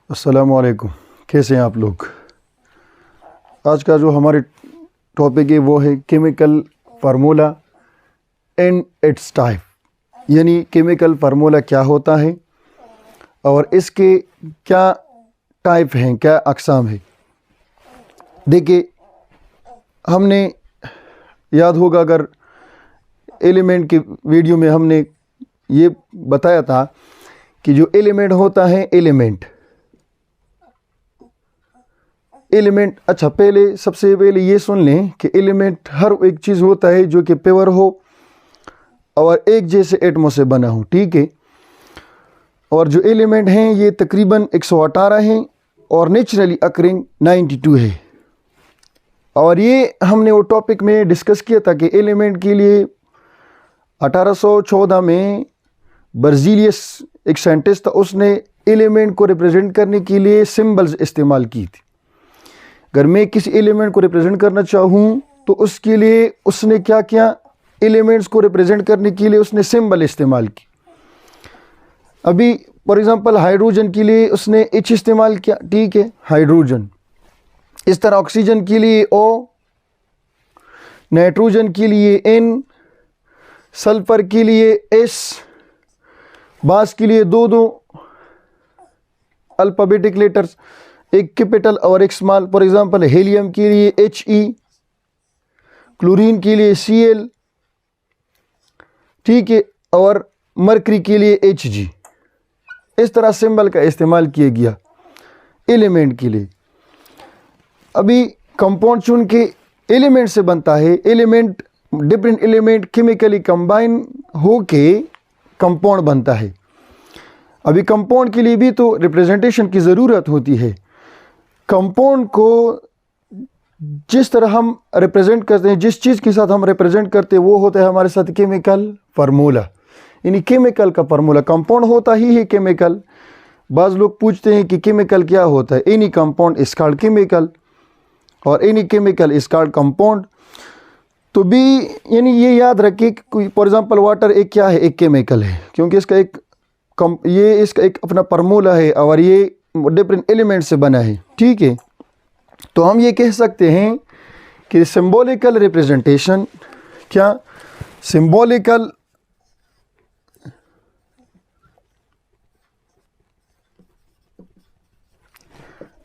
अस्सलामुअलैकुम। कैसे हैं आप लोग। आज का जो हमारे टॉपिक है वो है chemical formula and it's type, यानी केमिकल फार्मूला क्या होता है और इसके क्या टाइप हैं, क्या अक़साम है। देखिए, हमने याद होगा अगर एलिमेंट के वीडियो में हमने ये बताया था कि जो एलिमेंट होता है एलिमेंट अच्छा, सबसे पहले ये सुन लें कि एलिमेंट हर एक चीज़ होता है जो कि प्योर हो और एक जैसे एटमों से बना हो, ठीक है। और जो एलिमेंट हैं ये तकरीबन 118 हैं और नेचुरली अकरिंग 92 है। और ये हमने वो टॉपिक में डिस्कस किया था कि एलिमेंट के लिए 1814 में बर्जीलियस एक साइंटिस्ट था, उसने एलिमेंट को रिप्रेजेंट करने के लिए सिंबल्स इस्तेमाल की थी। अगर मैं किसी एलिमेंट को रिप्रेजेंट करना चाहूँ तो उसके लिए उसने क्या किया, एलिमेंट्स को रिप्रेजेंट करने के लिए उसने सिंबल इस्तेमाल की। अभी फॉर एग्जांपल हाइड्रोजन के लिए उसने H इस्तेमाल किया, ठीक है, हाइड्रोजन। इस तरह ऑक्सीजन के लिए O, नाइट्रोजन के लिए N, सल्फर के लिए S, बास के लिए दो अल्फ़ाबेटिक लेटर्स, एक कैपिटल और एक स्मॉल। फॉर एग्जांपल हीलियम के लिए He, क्लोरीन के लिए Cl, ठीक है, और मरकरी के लिए Hg। इस तरह सिंबल का इस्तेमाल किया गया एलिमेंट के लिए। अभी कंपाउंड चून के एलिमेंट से बनता है, element different element chemically combine होके कंपाउंड बनता है। अभी कंपाउंड के लिए भी तो रिप्रेजेंटेशन की ज़रूरत होती है। कंपाउंड को जिस तरह हम रिप्रेजेंट करते हैं, जिस चीज़ के साथ हम रिप्रेजेंट करते हैं वो होता है हमारे साथ केमिकल फार्मूला, यानी केमिकल का फार्मूला। कंपाउंड होता ही है केमिकल। बाज़ लोग पूछते हैं कि केमिकल क्या होता है। Any compound is called chemical और any chemical is called compound. तो भी यानी ये याद रखिए कि कोई फॉर एग्जांपल वाटर एक क्या है, एक केमिकल है, क्योंकि इसका एक अपना फार्मूला है और ये डिफरेंट एलिमेंट से बना है, ठीक है। तो हम ये कह सकते हैं कि सिंबॉलिकल रिप्रेजेंटेशन, क्या symbolical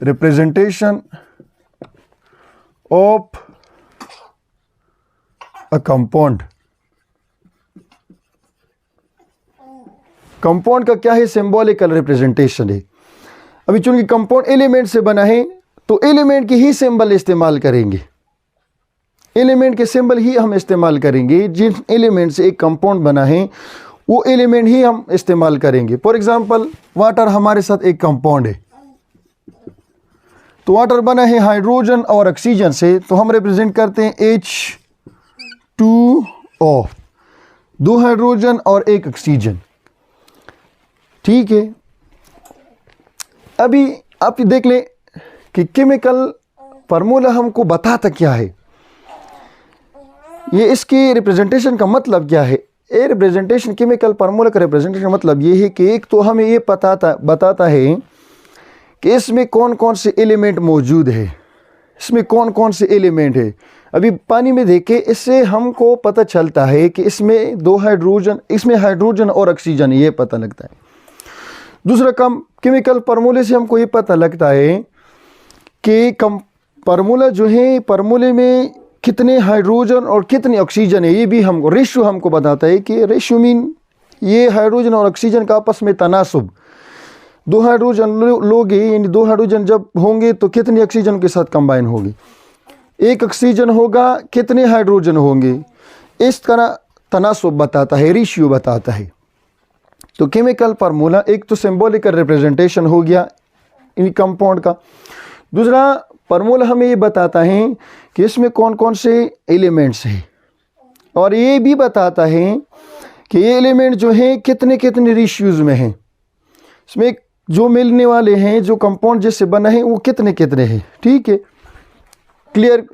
representation of a compound. Compound का क्या है, सिंबॉलिकल रिप्रेजेंटेशन है। अभी चूंकि कंपाउंड एलिमेंट से बना है तो एलिमेंट के ही सिंबल इस्तेमाल करेंगे, एलिमेंट के सिंबल ही हम इस्तेमाल करेंगे। जिन एलिमेंट से एक कंपाउंड बना है वो एलिमेंट ही हम इस्तेमाल करेंगे। फॉर एग्जांपल वाटर हमारे साथ एक कंपाउंड है, तो वाटर बना है हाइड्रोजन और ऑक्सीजन से, तो हम रिप्रेजेंट करते हैं H2O, दो हाइड्रोजन और एक ऑक्सीजन, ठीक है। अभी आप देख लें कि केमिकल फार्मूला हमको बताता क्या है, ये इसके रिप्रेजेंटेशन का मतलब क्या है। ये रिप्रेजेंटेशन, केमिकल फार्मूला का रिप्रेजेंटेशन का मतलब ये है कि एक तो हमें ये बताता है कि इसमें कौन कौन से एलिमेंट मौजूद है, इसमें कौन कौन से एलिमेंट है। अभी पानी में देखे, इससे हमको पता चलता है कि इसमें दो हाइड्रोजन, इसमें हाइड्रोजन और ऑक्सीजन, ये पता लगता है। दूसरा केमिकल फार्मूले से हमको ये पता लगता है कि फार्मूला जो है, फार्मूले में कितने हाइड्रोजन और कितने ऑक्सीजन है, ये भी हमको रेशियो हमको बताता है कि रेशियो मीन ये हाइड्रोजन और ऑक्सीजन का आपस में तनासुब। दो हाइड्रोजन लोगे, यानी दो हाइड्रोजन जब होंगे तो कितने ऑक्सीजन के साथ कंबाइन होगी, एक ऑक्सीजन होगा कितने हाइड्रोजन होंगे, इस तरह तनासुब बताता है, रेशियो बताता है। तो केमिकल फार्मूला एक तो सिंबॉलिकल रिप्रेजेंटेशन हो गया इन कंपाउंड का। दूसरा फार्मूला हमें ये बताता है कि इसमें कौन कौन से एलिमेंट्स हैं, और ये भी बताता है कि ये एलिमेंट जो हैं कितने कितने रेशियोज में हैं, इसमें जो मिलने वाले हैं, जो कंपाउंड जिससे बना है वो कितने कितने हैं, ठीक है। क्लियर।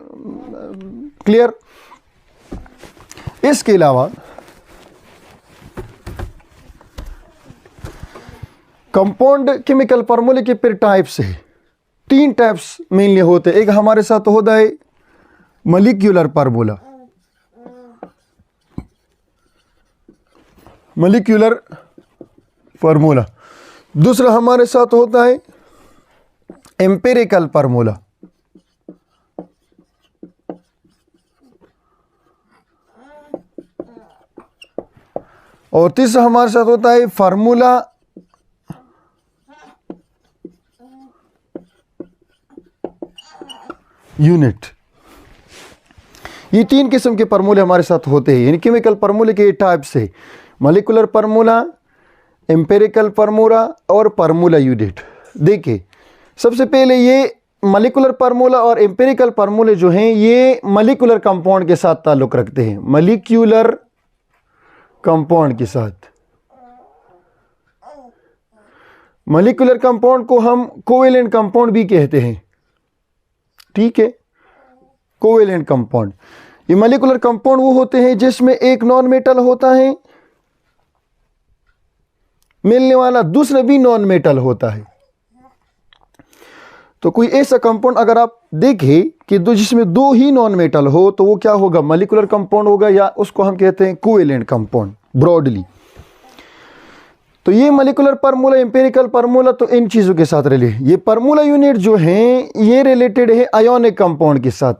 इसके अलावा कंपाउंड केमिकल फार्मूले के फिर टाइप्स है, 3 टाइप्स मेनली होते हैं। एक हमारे साथ होता है मॉलिक्यूलर फार्मूला, मॉलिक्यूलर फार्मूला। दूसरा हमारे साथ होता है एम्पिरिकल फार्मूला, और तीसरा हमारे साथ होता है फार्मूला यूनिट। ये 3 किस्म के फार्मूले हमारे साथ होते हैं, यानी केमिकल फार्मूले के टाइप्स है, मॉलिक्यूलर फार्मूला, एम्पिरिकल फार्मूला और फार्मूला यूनिट। देखिए सबसे पहले ये मॉलिक्यूलर फार्मूला और एम्पिरिकल फार्मूले जो हैं ये मॉलिक्यूलर कंपाउंड के साथ ताल्लुक़ रखते हैं, मॉलिक्यूलर कंपाउंड के साथ। मॉलिक्यूलर कंपाउंड को हम कोवेलेंट कंपाउंड भी कहते हैं, ठीक है, कोवेलेंट कंपाउंड। ये मॉलिक्यूलर कंपाउंड वो होते हैं जिसमें एक नॉन मेटल होता है, मिलने वाला दूसरा भी नॉन मेटल होता है। तो कोई ऐसा कंपाउंड अगर आप देखें कि जिसमें 2 ही नॉन मेटल हो तो वो क्या होगा, मॉलिक्यूलर कंपाउंड होगा, या उसको हम कहते हैं कोवेलेंट कंपाउंड ब्रॉडली। तो ये मॉलिक्यूलर फार्मूला, एम्पिरिकल फार्मूला तो इन चीज़ों के साथ रिलेटेड। ये फार्मूला यूनिट जो हैं ये रिलेटेड है आयोनिक कंपाउंड के साथ,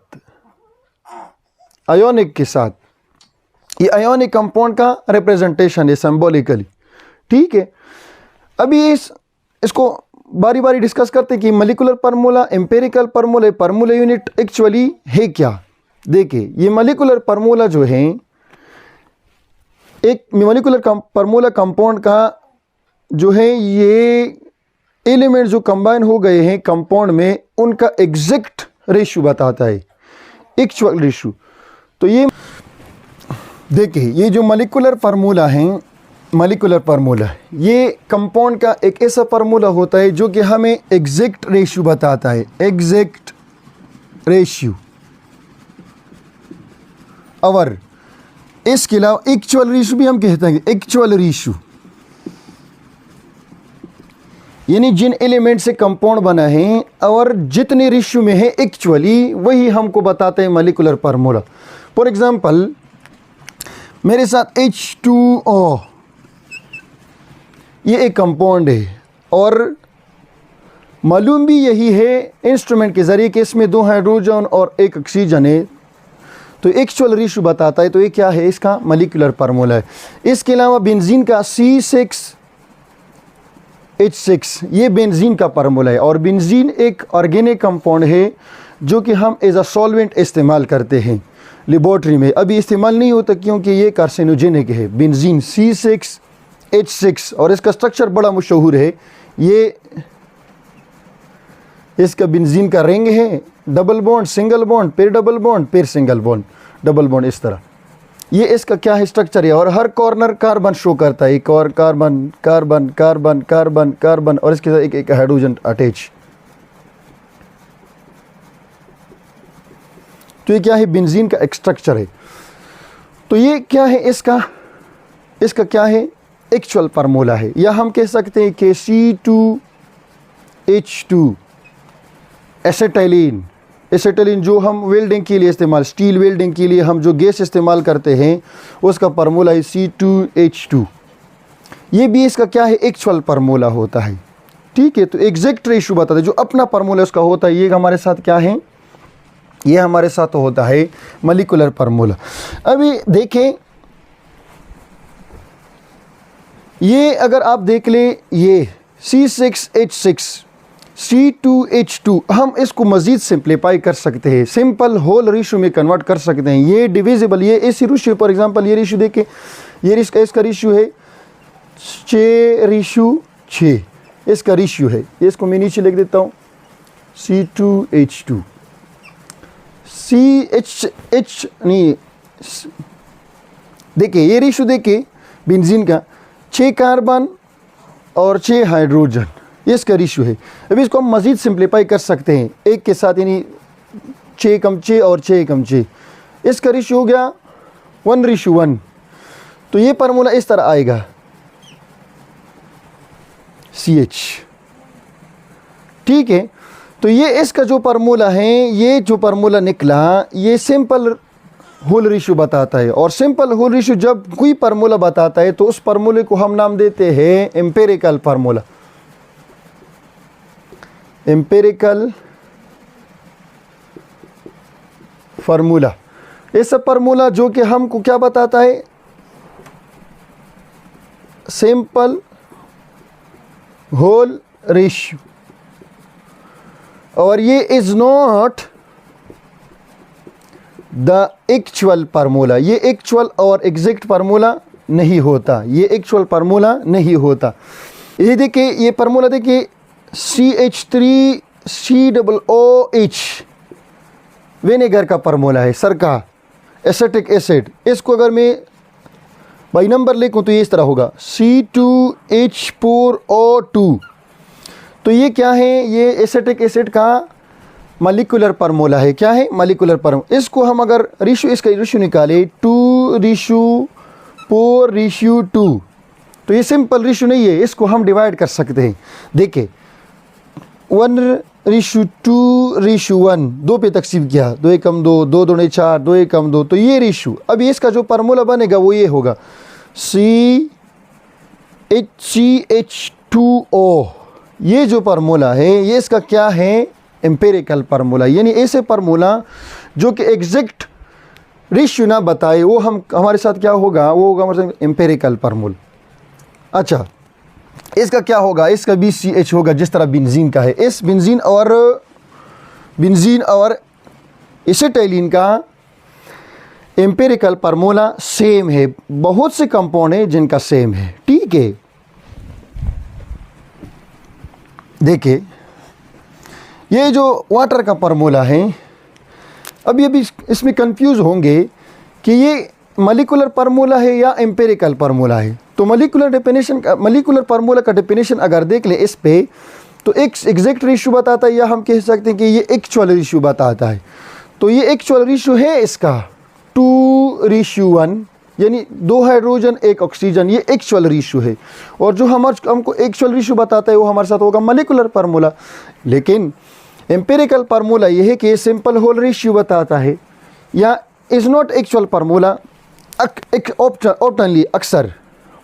आयोनिक के साथ। ये आयोनिक कंपाउंड का रिप्रेजेंटेशन है सिंबॉलिकली, ठीक है। अभी इसको बारी बारी डिस्कस करते हैं कि molecular formula, empirical formula, formula unit actually है क्या। देखिए ये मॉलिक्यूलर फार्मूला जो है, एक मॉलिक्यूलर फार्मूला कंपाउंड का जो है ये एलिमेंट जो कंबाइन हो गए हैं कंपाउंड में उनका एग्जैक्ट रेशियो बताता है, एक्चुअल रेशियो। तो ये देखिए ये जो मॉलिक्यूलर फार्मूला है, मॉलिक्यूलर फार्मूला ये कंपाउंड का एक ऐसा फार्मूला होता है जो कि हमें एग्जैक्ट रेशियो बताता है, एग्जैक्ट रेशियो। और इसके अलावा एक्चुअल रेशियो भी हम कहते हैं, एक्चुअल रेशियो यानी जिन एलिमेंट से कंपाउंड बना है और जितने रेशियो में है एक्चुअली वही हमको बताते हैं मॉलिक्यूलर फार्मूला। फॉर एग्जांपल मेरे साथ H2O ये एक कंपाउंड है और मालूम भी यही है इंस्ट्रूमेंट के ज़रिए कि इसमें 2 हाइड्रोजन और 1 ऑक्सीजन है, तो एक्चुअल रेशियो बताता है। तो ये क्या है, इसका मॉलिक्यूलर फार्मूला है। इसके अलावा बेंजीन का C6H6 ये बेंजीन का फार्मूला है, और बेंजीन एक ऑर्गेनिक कंपाउंड है जो कि हम एज अ सॉल्वेंट इस्तेमाल करते हैं लेबॉर्ट्री में। अभी इस्तेमाल नहीं होता क्योंकि ये कार्सिनोजेनिक है, बेंजीन C6H6, और इसका स्ट्रक्चर बड़ा मशहूर है। ये इसका बेंजीन का रिंग है, डबल बॉन्ड, सिंगल बॉन्ड, फिर डबल बॉन्ड, फिर सिंगल बॉन्ड, डबल बॉन्ड, इस तरह ये इसका क्या है स्ट्रक्चर है। और हर कॉर्नर कार्बन शो करता है, एक और carbon carbon carbon carbon carbon, और इसके साथ एक एक हाइड्रोजन अटैच। तो ये क्या है, बेंजीन का एक स्ट्रक्चर है। तो ये क्या है, इसका क्या है, एक्चुअल फार्मूला है। या हम कह सकते हैं कि C2H2 एसेटाइलिन, एसेटाइलिन जो हम वेल्डिंग के लिए इस्तेमाल, स्टील वेल्डिंग के लिए हम जो गैस इस्तेमाल करते हैं उसका फार्मूला है C2H2। ये भी इसका क्या है, एक्चुअल फार्मूला होता है, ठीक है। तो एग्जैक्ट रेशियो बताता है, जो अपना फार्मूला उसका होता है। ये हमारे साथ क्या है, ये हमारे साथ होता है मॉलिक्यूलर फार्मूला। अभी देखें ये अगर आप देख ले, ये C6H6 C2H2 हम इसको मज़ीद सिंप्लीफाई कर सकते हैं, सिंपल होल रेशियो में कन्वर्ट कर सकते हैं। ये डिविजिबल, ये ऐसी रेशियो, फॉर एग्जांपल ये रेशियो देखें, ये इसका रेशियो है 6:6, इसका रेशियो है। इसको मैं नीचे लिख देता हूँ, C2H2 CH नहीं, देखिए ये रेशियो देखिए बेंजीन का 6 कार्बन और 6 हाइड्रोजन, इसका रेशियो है। अभी इसको हम मज़ीद सिंप्लीफाई कर सकते हैं एक के साथ, यानी 6 कम 6 और 6 कम 6, इसका रेशियो हो गया 1:1। तो ये फार्मूला इस तरह आएगा CH। ठीक है, तो ये इसका जो फार्मूला है, ये जो फार्मूला निकला, ये सिंपल होल रेशियो बताता है। और सिंपल होल रेशियो जब कोई फार्मूला बताता है तो उस फार्मूले को हम नाम देते हैं एम्पिरिकल फार्मूला। एम्पिरिकल फार्मूला, ये सब फार्मूला जो कि हमको क्या बताता है, सिंपल होल रेशियो। और ये is not the actual formula, ये एक्चुअल और एग्जैक्ट फार्मूला नहीं होता, ये एक्चुअल फार्मूला नहीं होता। ये देखिए, ये फार्मूला देखिए, CH3COOH विनेगर का फार्मूला है, सरका एसिटिक एसिड। इसको अगर मैं बाई नंबर लिखूं तो ये इस तरह होगा C2H4O2। तो ये क्या है, ये एसिटिक एसिड का मॉलिक्यूलर फार्मूला है। क्या है, मॉलिक्यूलर फार्मूला। इसको हम अगर रेशियो, इसका रेशियो निकाले 2:4:2, तो ये सिंपल रेशियो नहीं है, इसको हम डिवाइड कर सकते हैं। देखिए 1:2:1, 2 पे तकसीम किया, 2 एकम 2, 2 दूनी 4, 2 एकम 2, तो ये रेशियो। अभी इसका जो फार्मूला बनेगा वो ये होगा CH2O। ये जो फार्मूला है, ये इसका क्या है, एम्पिरिकल फार्मूला। यानी ऐसे फार्मूला जो कि एग्जैक्ट रेशियो ना बताए, वो हम हमारे साथ क्या होगा, वो होगा हमारे साथ एम्पिरिकल फार्मूला। अच्छा, इसका क्या होगा, इसका भी CH होगा, जिस तरह बेंजीन का है। इस बेंजीन और एसिटाइलिन का एम्पिरिकल फार्मूला सेम है। बहुत से कंपाउंड है जिनका सेम है। ठीक है, देखिए ये जो वाटर का फार्मूला है, अभी इसमें कंफ्यूज होंगे कि ये मॉलिक्यूलर फार्मूला है या एम्पिरिकल फार्मूला है। तो मॉलिक्यूलर फार्मूला का डेफिनेशन अगर देख ले इस पे, तो एक एग्जैक्ट रेशियो बताता है, या हम कह सकते हैं कि ये एक्चुअल रेशियो बताता है। तो ये एक्चुअल रेशियो है इसका 2:1, यानी 2 हाइड्रोजन 1 ऑक्सीजन, ये एक्चुअल रेशियो है। और जो हमको एक्चुअल रेशियो बताता है वो हमारे साथ होगा मॉलिक्यूलर फार्मूला। लेकिन एम्पिरिकल फार्मूला ये है कि सिंपल होल रेशियो बताता है, या इज़ नॉट एक्चुअल फार्मूला, ऑप्टनली, अक्सर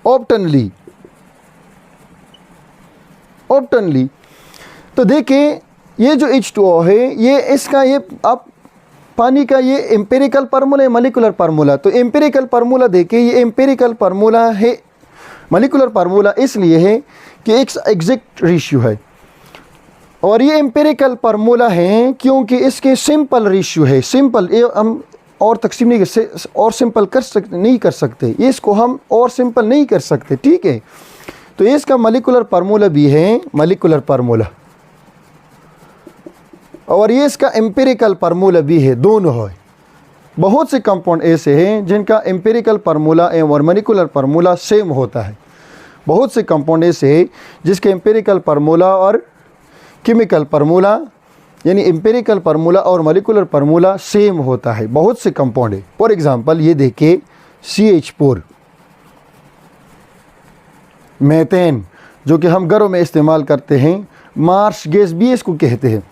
ऑप्टनली। तो देखिए ये जो H2O है, ये इसका, ये आप पानी का, ये एम्पिरिकल फार्मूला है, मॉलिक्यूलर फार्मूला। तो एम्पिरिकल फार्मूला देखिए, ये एम्पिरिकल फार्मूला है, मॉलिक्यूलर फार्मूला इसलिए है कि एक एग्जैक्ट रेशियो है। और ये एम्पिरिकल फार्मूला है क्योंकि इसके सिंपल रेशियो है। सिंपल, ये हम और तकसीम नहीं कर सकते, ये इसको हम और सिंपल नहीं कर सकते। ठीक है, तो ये इसका मॉलिक्यूलर फार्मूला भी है, मॉलिक्यूलर फार्मूला, और ये इसका एम्पिरिकल फार्मूला भी है, दोनों है। बहुत से कंपाउंड ऐसे हैं जिनका एम्पिरिकल फार्मूला और मॉलिक्यूलर फार्मूला सेम होता है। बहुत से कंपाउंड ऐसे हैं जिसके एम्पिरिकल फार्मूला और केमिकल फार्मूला, यानी एम्पिरिकल फार्मूला और मॉलिक्यूलर फार्मूला सेम होता है। बहुत से कंपाउंड है। फॉर एग्जांपल ये देखिए CH4, मीथेन, जो कि हम घरों में इस्तेमाल करते हैं, मार्श गैस भी इसको कहते हैं।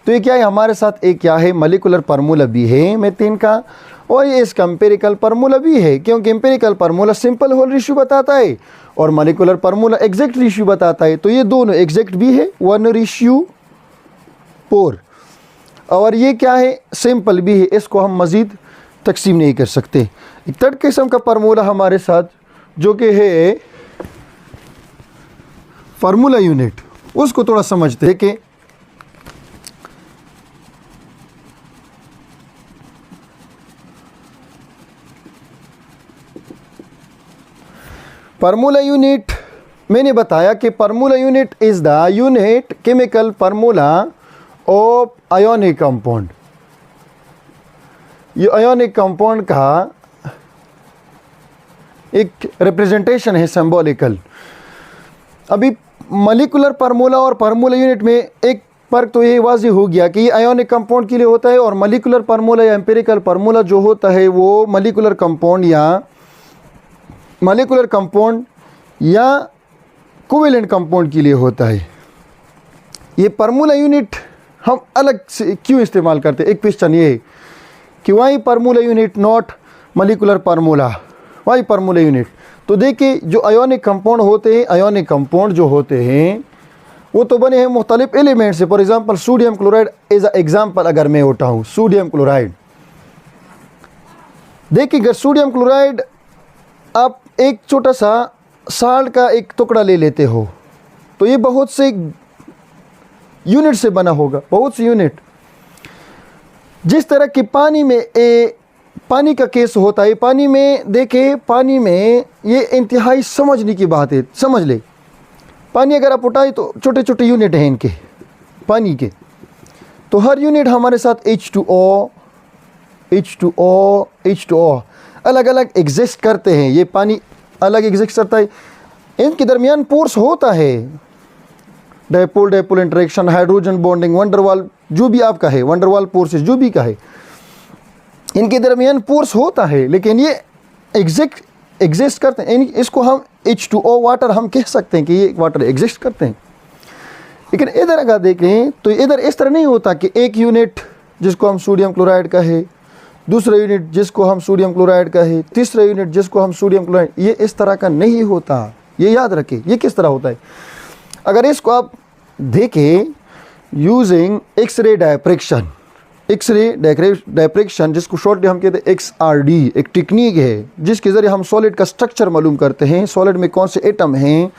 तो ये क्या है, हमारे साथ एक क्या है, मॉलिक्यूलर फार्मूला भी है मीथेन का, और ये इसका एम्पिरिकल फार्मूला भी है, क्योंकि empirical formula simple whole ratio बताता है और मॉलिक्यूलर फार्मूला एग्जैक्ट रेशियो बताता है। तो ये दोनों एग्जैक्ट भी है, 1:4। और ये क्या है, सिंपल भी है, इसको हम मज़ीद तकसीम नहीं कर सकते। एक थर्ड किस्म का फार्मूला हमारे साथ जो कि है फार्मूला यूनिट, उसको थोड़ा समझते हैं कि फार्मूला यूनिट, मैंने बताया कि formula unit is the unit chemical formula of ionic compound. ये आयोनिक कंपाउंड का एक रिप्रेजेंटेशन है, सिंबॉलिकल। अभी मॉलिक्यूलर फार्मूला और फार्मूला यूनिट में एक फ़र्क तो ये वाज़ेह हो गया कि ये आयोनिक कंपाउंड के लिए होता है, और मॉलिक्यूलर फार्मूला या एम्पिरिकल फार्मूला जो होता है वो मॉलिक्यूलर कंपाउंड या कोवेलेंट कंपाउंड के लिए होता है। ये फार्मूला यूनिट हम अलग से क्यों इस्तेमाल करते हैं? एक क्वेश्चन ये है कि why formula unit not molecular formula, why formula unit? तो देखिए जो आयोनिक कंपाउंड होते हैं, आयोनिक कंपाउंड जो होते हैं वो तो बने हैं मुख्तलिफ एलिमेंट से। For example sodium chloride as example अगर मैं उठाऊँ, सोडियम क्लोराइड, देखिए अगर सोडियम क्लोराइड आप एक छोटा सा साल्ट का एक टुकड़ा ले लेते हो तो ये बहुत से यूनिट से बना होगा, बहुत से यूनिट। जिस तरह कि पानी में पानी का केस होता है, पानी में देखे, पानी में ये इंतहाई समझने की बात है। समझ ले, पानी अगर आप उठाए तो छोटे छोटे यूनिट हैं इनके पानी के, तो हर यूनिट हमारे साथ H2O अलग अलग एग्जिस्ट करते हैं। ये पानी अलग एग्जिस्ट करता है, इनके दरमियान पोर्स होता है, dipole dipole interaction, hydrogen bonding, van der Waals, जो भी आपका है, वंडरवाल फोर्सेस जो भी का है, इनके दरमियान पोर्स होता है, लेकिन ये एग्जिस्ट करते हैं। इसको हम H2O वाटर हम कह सकते हैं कि ये वाटर एग्जिस्ट करते हैं। लेकिन इधर अगर देखें तो इधर इस तरह नहीं होता कि एक यूनिट जिसको हम सोडियम क्लोराइड का है, दूसरा यूनिट जिसको हम सोडियम क्लोराइड का है, तीसरा यूनिट जिसको हम सोडियम क्लोराइड, ये इस तरह का नहीं होता। ये याद रखें। ये किस तरह होता है? अगर इसको आप देखें using X-ray diffraction, X-ray diffraction जिसको शॉर्टली हम कहते हैं XRD, एक टेक्निक है जिसके ज़रिए हम सॉलिड का स्ट्रक्चर मालूम करते हैं। सॉलिड में कौन से एटम हैं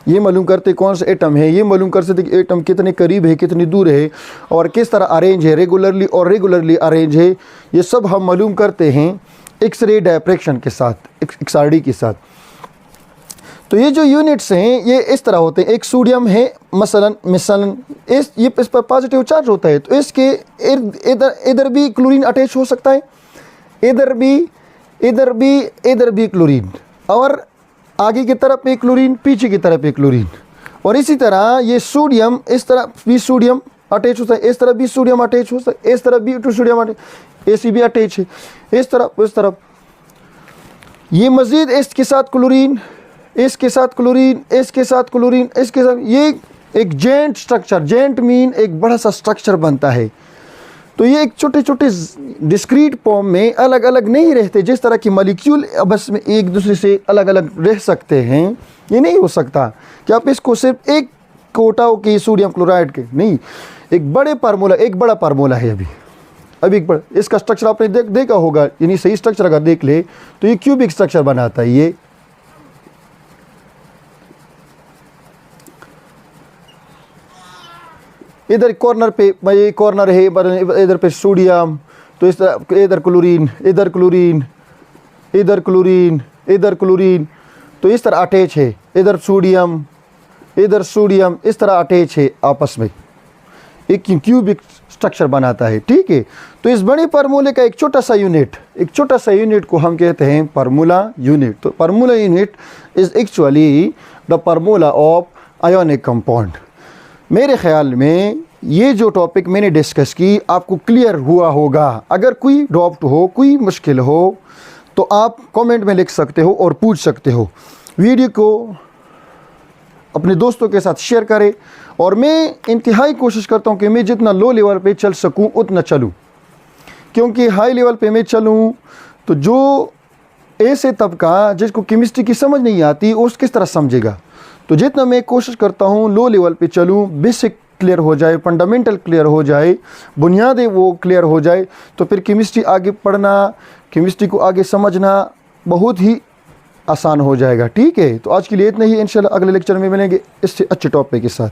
ये मालूम करते हैं, कौन से एटम है ये मालूम कर सकते कि एटम कितने करीब है, कितनी दूर है, और किस तरह अरेंज है, रेगुलरली अरेंज है। ये सब हम मालूम करते हैं एक्सरे डायफ्रैक्शन के साथ, XRD के साथ। तो ये जो यूनिट्स हैं ये इस तरह होते हैं। एक सोडियम है मसलन इस पर पॉजिटिव चार्ज होता है, तो इसके इधर भी क्लोरीन अटैच हो सकता है, इधर भी क्लोरीन, और आगे की तरफ एक क्लोरीन, पीछे की तरफ एक क्लोरीन। और इसी तरह ये सोडियम, इस तरह भी सोडियम अटैच होता है, इस तरफ भी सोडियम अटैच हो सकता है, इस तरफ भी सोडियम अटैच, AC भी अटैच है, इस तरफ उस तरफ। ये मज़ीद इसके साथ क्लोरीन, इसके साथ क्लोरीन, इसके साथ क्लोरीन, इसके साथ, ये एक जेंट स्ट्रक्चर, जेंट मीन एक बड़ा सा स्ट्रक्चर बनता है। तो ये एक छोटे छोटे डिस्क्रीट फॉर्म में अलग अलग नहीं रहते। जिस तरह की मॉलिक्यूल बस में एक दूसरे से अलग अलग रह सकते हैं, ये नहीं हो सकता कि आप इसको सिर्फ एक कोटाओ की सोडियम क्लोराइड के नहीं, एक बड़ा फार्मूला है। अभी एक बड़ा इसका स्ट्रक्चर आपने देखा होगा, यानी सही स्ट्रक्चर अगर देख ले तो ये क्यूबिक स्ट्रक्चर बनाता है। ये इधर कॉर्नर पे, ये कॉर्नर है, इधर पे सोडियम, तो इस तरह इधर क्लोरीन, इधर क्लोरीन, इधर क्लोरीन, इधर क्लोरीन, तो इस तरह अटैच है, इधर सोडियम, इधर सोडियम, इस तरह अटैच है आपस में, एक क्यूबिक स्ट्रक्चर बनाता है। ठीक है, तो इस बड़े फार्मूले का एक छोटा सा यूनिट को हम कहते हैं फार्मूला यूनिट। तो formula unit is actually the formula of ionic compound. मेरे ख्याल में ये जो टॉपिक मैंने डिस्कस की आपको क्लियर हुआ होगा। अगर कोई डाउट हो, कोई मुश्किल हो, तो आप कमेंट में लिख सकते हो और पूछ सकते हो। वीडियो को अपने दोस्तों के साथ शेयर करें, और मैं इंतहाई कोशिश करता हूँ कि मैं जितना लो लेवल पे चल सकूँ उतना चलूँ, क्योंकि हाई लेवल पे मैं चलूँ तो जो ऐसे तबका जिसको केमिस्ट्री की समझ नहीं आती उस किस तरह समझेगा। तो जितना मैं कोशिश करता हूँ लो लेवल पे चलूँ, बेसिक क्लियर हो जाए, फंडामेंटल क्लियर हो जाए, बुनियादें वो क्लियर हो जाए, तो फिर केमिस्ट्री आगे पढ़ना, केमिस्ट्री को आगे समझना बहुत ही आसान हो जाएगा। ठीक है, तो आज के लिए इतना ही। इंशाल्लाह अगले लेक्चर में मिलेंगे इससे अच्छे टॉपिक के साथ।